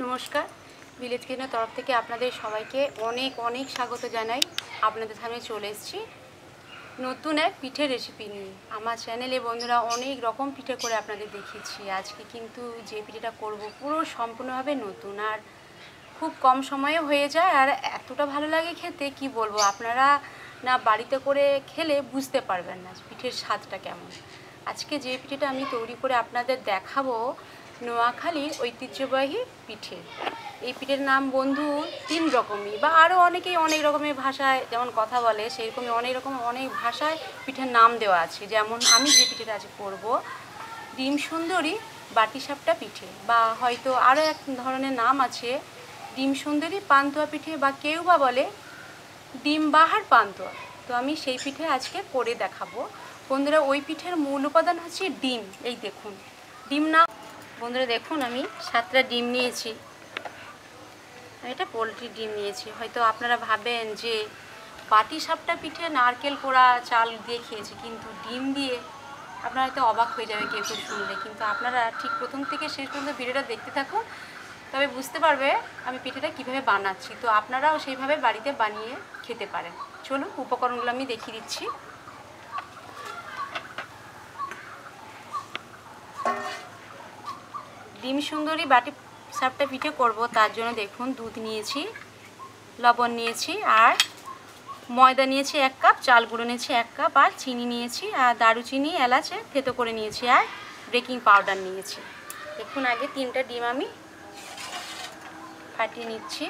নমস্কার, ভিলেজ কিচেনের তরফ থেকে আপনাদের সবাইকে অনেক অনেক স্বাগত জানাই। আপনাদের সামনে চলে এসেছি নতুন এক পিঠের রেসিপি নিয়ে। আমার চ্যানেলে বন্ধুরা অনেক রকম পিঠে করে আপনাদের দেখিয়েছি। আজকে কিন্তু যে পিঠেটা করব পুরো সম্পূর্ণভাবে নতুন, আর খুব কম সময়ে হয়ে যায়, আর এতটা ভালো লাগে খেতে কি বলবো। আপনারা না বাড়িতে করে খেলে বুঝতে পারবেন না পিঠের স্বাদটা কেমন। আজকে যে পিঠেটা আমি তৈরি করে আপনাদের দেখাবো নোয়াখালীর ঐতিহ্যবাহী পিঠে। এই পিঠের নাম বন্ধু তিন রকমই, বা আরও অনেকেই অনেক রকমের ভাষায় যেমন কথা বলে সেরকমই অনেক ভাষায় পিঠের নাম দেওয়া আছে। যেমন আমি যে পিঠেটা আজ করব ডিম সুন্দরী বাটিসাপটা পিঠে, বা হয়তো আরও এক ধরনের নাম আছে ডিম সুন্দরী পান্তুয়া পিঠে, বা কেউ বা বলে ডিম বাহার পান্তুয়া। তো আমি সেই পিঠে আজকে করে দেখাবো বন্ধুরা। ওই পিঠের মূল উপাদান হচ্ছে ডিম। এই দেখুন ডিম না বন্ধুরা, দেখুন আমি 7টা ডিম নিয়েছি। এটা পোলট্রির ডিম নিয়েছি। হয়তো আপনারা ভাবেন যে পাটিসাপটা পিঠে নারকেল কোড়া চাল দিয়ে খেয়েছি, কিন্তু ডিম দিয়ে আপনারা হয়তো অবাক হয়ে যাবে কেউ কেউ শুনলে। কিন্তু আপনারা ঠিক প্রথম থেকে শেষ পর্যন্ত ভিডিওটা দেখতে থাকুন, তবে বুঝতে পারবে আমি পিঠেটা কীভাবে বানাচ্ছি। তো আপনারাও সেইভাবে বাড়িতে বানিয়ে খেতে পারেন। চলুন উপকরণগুলো আমি দেখিয়ে দিচ্ছি। ডিম সুন্দরী বাটি সাপটা পিঠে করব, তার জন্য দেখুন দুধ নিয়েছি, লবণ নিয়েছি, আর ময়দা নিয়েছি 1 কাপ, চাল গুঁড়ো নিয়েছি 1 কাপ, আর চিনি নিয়েছি, আর দারুচিনি এলাচে থেতো করে নিয়েছি, আর বেকিং পাউডার নিয়েছি। দেখুন আগে 3টা ডিম আমি ফাটিয়ে নিচ্ছি।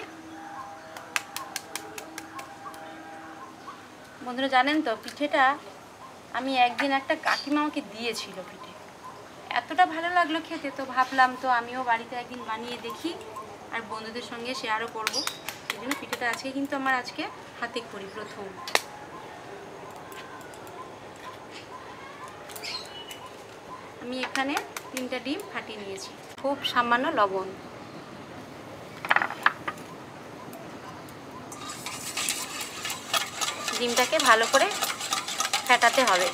বন্ধুরা জানেন তো পিঠেটা আমি একদিন একটা কাকিমা আমাকে দিয়েছিল। পিঠে এতটা ভালো লাগলো খেতে, তো ভাবলাম তো আমিও বাড়িতে একদিন বানিয়ে দেখি আর বন্ধুদের সঙ্গে শেয়ারও করব। সেই জন্য পিঠেটা আজকে কিন্তু আমার আজকে হাতে করি প্রথম। আমি এখানে 3টা ডিম ফাটিয়ে নিয়েছি, খুব সামান্য লবণ। ডিমটাকে ভালো করে ফেটাতে হবে।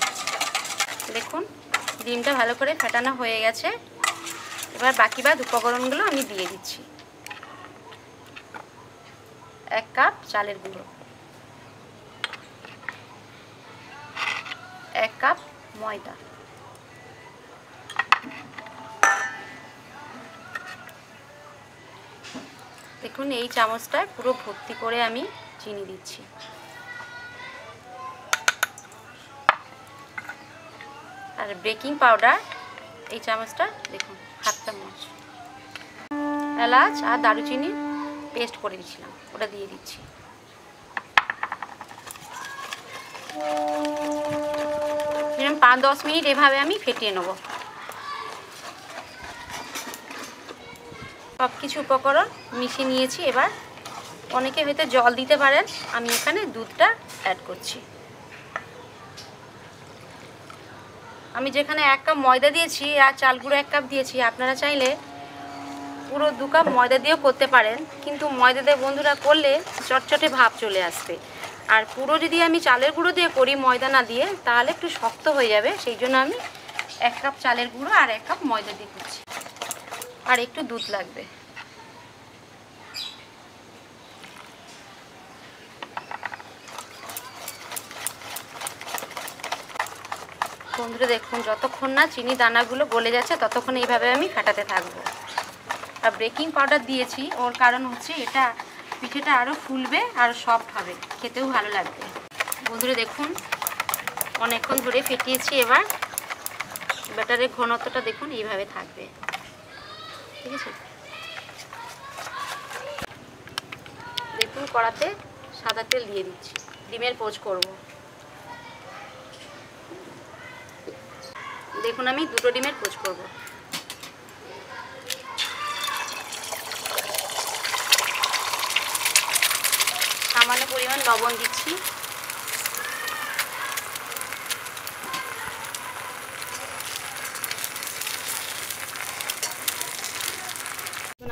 দেখুন ডিমটা ভালো করে ফেটানো হয়ে গেছে। এবার বাকি উপকরণগুলো আমি দিয়ে দিচ্ছি। 1 কাপ চালের গুঁড়ো, 1 কাপ ময়দা, দেখুন এই চামচটায় পুরো ভর্তি করে আমি চিনি দিচ্ছি, আর বেকিং পাউডার এই চামচটা দেখুন 1/2 চামচ, এলাচ আর দারুচিনি পেস্ট করে দিয়েছিলাম ওটা দিয়ে দিচ্ছি। এরকম 5-10 মিনিট এভাবে আমি ফেটিয়ে নেব। সব কিছু উপকরণ মিশিয়ে নিয়েছি। এবার অনেকে হয়তো জল দিতে পারেন, আমি এখানে দুধটা অ্যাড করছি। আমি যেখানে 1 কাপ ময়দা দিয়েছি আর চাল গুঁড়ো 1 কাপ দিয়েছি, আপনারা চাইলে পুরো 2 কাপ ময়দা দিয়েও করতে পারেন, কিন্তু ময়দা দিয়ে বন্ধুরা করলে চটচটে ভাব চলে আসবে। আর পুরো যদি আমি চালের গুঁড়ো দিয়ে করি ময়দা না দিয়ে, তাহলে একটু শক্ত হয়ে যাবে। সেই জন্য আমি 1 কাপ চালের গুঁড়ো আর 1 কাপ ময়দা দিয়ে করছি, আর একটু দুধ লাগবে। বন্ধুরা দেখুন যতক্ষণ না চিনি দানাগুলো গলে যাচ্ছে ততক্ষণ এইভাবে আমি ফাটাতে থাকবো। আর বেকিং পাউডার দিয়েছি, ওর কারণ হচ্ছে এটা পিঠেটা আরও ফুলবে আর সফট হবে, খেতেও ভালো লাগবে। বন্ধুরা দেখুন অনেকক্ষণ ধরে ফেটিয়েছি। এবার ব্যাটারের ঘনত্বটা দেখুন এইভাবে থাকবে, ঠিক আছে। দেখুন কড়াতে সাদা তেল দিয়ে দিচ্ছি, ডিমের পোচ করব। দেখুন আমি 2টো ডিমের পোচ করব। সামান্য পরিমাণ লবণ দিচ্ছি,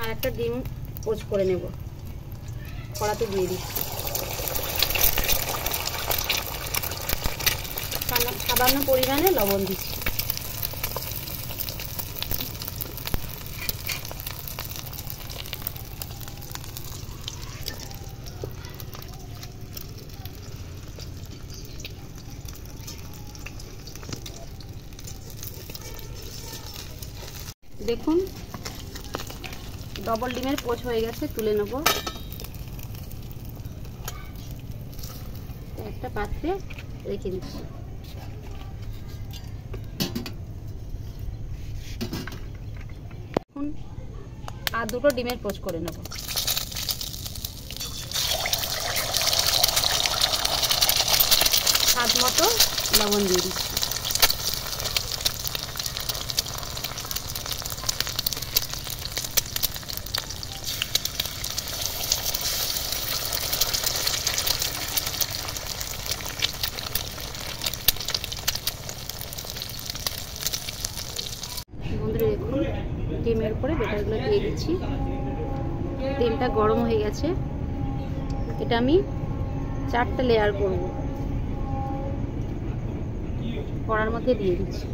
আর একটা ডিম পোচ করে নেব, কড়াতে দিয়ে দিচ্ছি। সামান্য পরিমাণে লবণ দিচ্ছি। দেখুন ডবল ডিমের পোচ হয়ে গেছে, তুলে নেব। একটা পাত্রে রেখে দিচ্ছি। এখন আর দুটো ডিমের পোচ করে নেব। স্বাদ মতো লবণ দিয়ে দিচ্ছি। বন্ধুরা দেখুন ডিমের উপরে ব্যাটারগুলো দিয়ে দিচ্ছি। তেলটা গরম হয়ে গেছে, এটা আমি 4টা লেয়ার করব। কড়ার মধ্যে দিয়ে দিচ্ছি।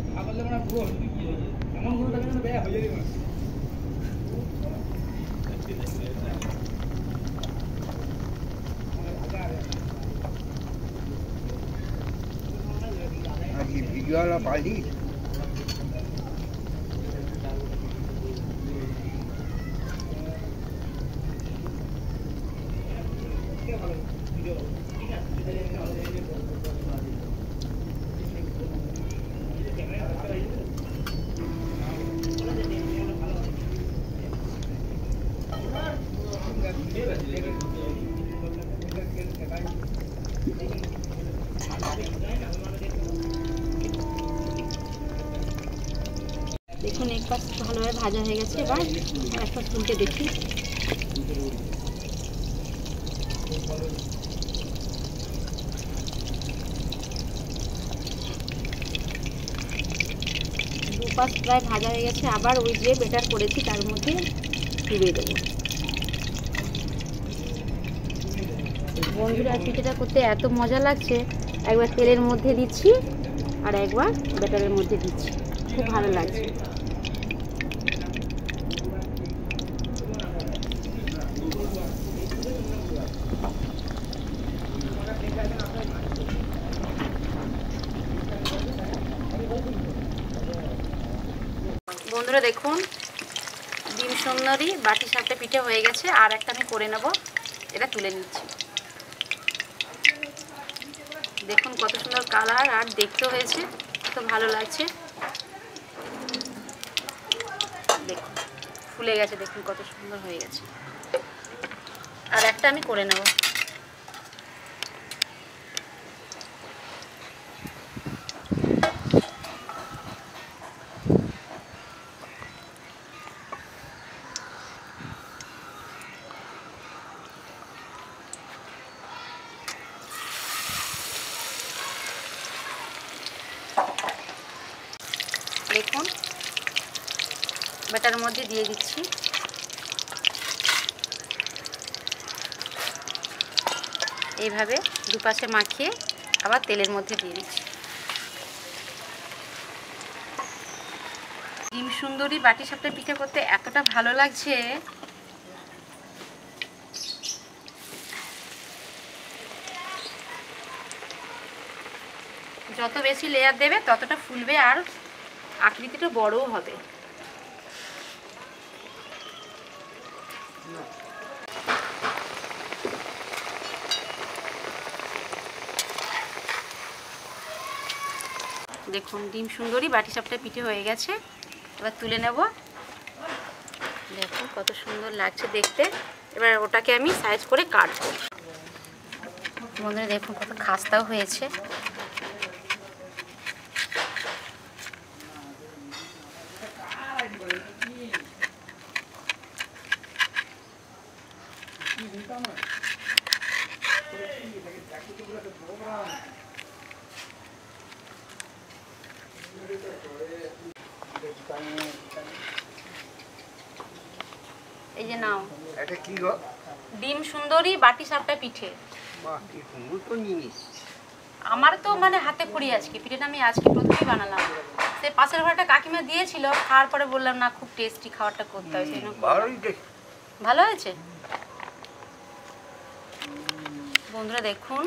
দেখুন এক পাশ ভালোভাবে ভাজা হয়ে গেছে, এবার একটা তুলতে দেখি। দুপাশ প্রায় ভাজা হয়ে গেছে, আবার ওই যে বেটার করেছি তার মধ্যে ডুবিয়ে দেবো। বন্ধুরা পিঠেটা করতে এত মজা লাগছে, একবার তেলের মধ্যে দিচ্ছি আর একবার ব্যাটারের মধ্যে দিচ্ছি, খুব ভালো লাগছে। বন্ধুরা দেখুন ডিম সুন্দরী বাটি সাপটা পিঠে হয়ে গেছে, আর একটা আমি করে নেব, এটা তুলে নিচ্ছি। দেখুন কত সুন্দর কালার আর দেখতেও হয়েছে, তো ভালো লাগছে। দেখুন ফুলে গেছে, দেখুন কত সুন্দর হয়ে গেছে। আর একটা আমি করে নেব। দেখুন ব্যাটার মধ্যে দিয়ে দিচ্ছি। এইভাবে দুপাশে মাখিয়ে আবার তেলের মধ্যে দিয়ে দিচ্ছি। ডিম সুন্দরী বাটি সাপটা পিঠে করতে এতটা ভালো লাগছে, যত বেশি লেয়ার দেবে ততটা ফুলবে আর আকৃতিটা বড়ও হবে। দেখুন ডিম সুন্দরী বাটি সাপটা পিঠে হয়ে গেছে, এবার তুলে নেব। দেখুন কত সুন্দর লাগছে দেখতে। এবার ওটাকে আমি সাইজ করে কাটবো। বন্ধুরা দেখুন কত খাস্তাও হয়েছে। এই যে নাও, এটা কি গো? ডিম সুন্দরী বাটি সাপটা পিঠে। বাহ, কি সুন্দর তো জিনিস। আমার তো মানে হাতে খড়ি আজকে পিঠেটা আমি আজকে প্রথমেই বানালাম। সে পাশের ঘরটা কাকিমা দিয়েছিল, খাওয়ার পরে বললাম না খুব টেস্টি, খাবারটা করতে হয়, সেই জন্য ভালো হয়েছে। বন্ধুরা দেখুন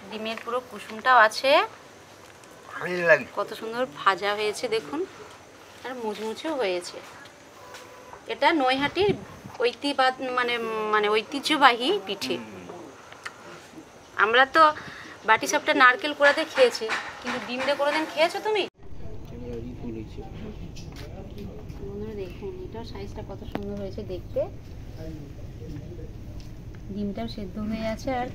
ডিমের পুরো কুসুমটাও আছে, কত সুন্দর ভাজা হয়েছে দেখুন, আর মুচমুচেও হয়েছে। এটা নৈহাটির ঐতিহ্যবাহী পিঠে। আমরা তো বাটি সাপটা নারকেল কোড়াতে খেয়েছি, কিন্তু ডিম দিয়ে কোনোদিন খেয়েছো তুমি? বন্ধুরা দেখুন, এটার সাইজটা কত সুন্দর হয়েছে দেখতে। ডিমটাও সেদ্ধ হয়ে আছে আর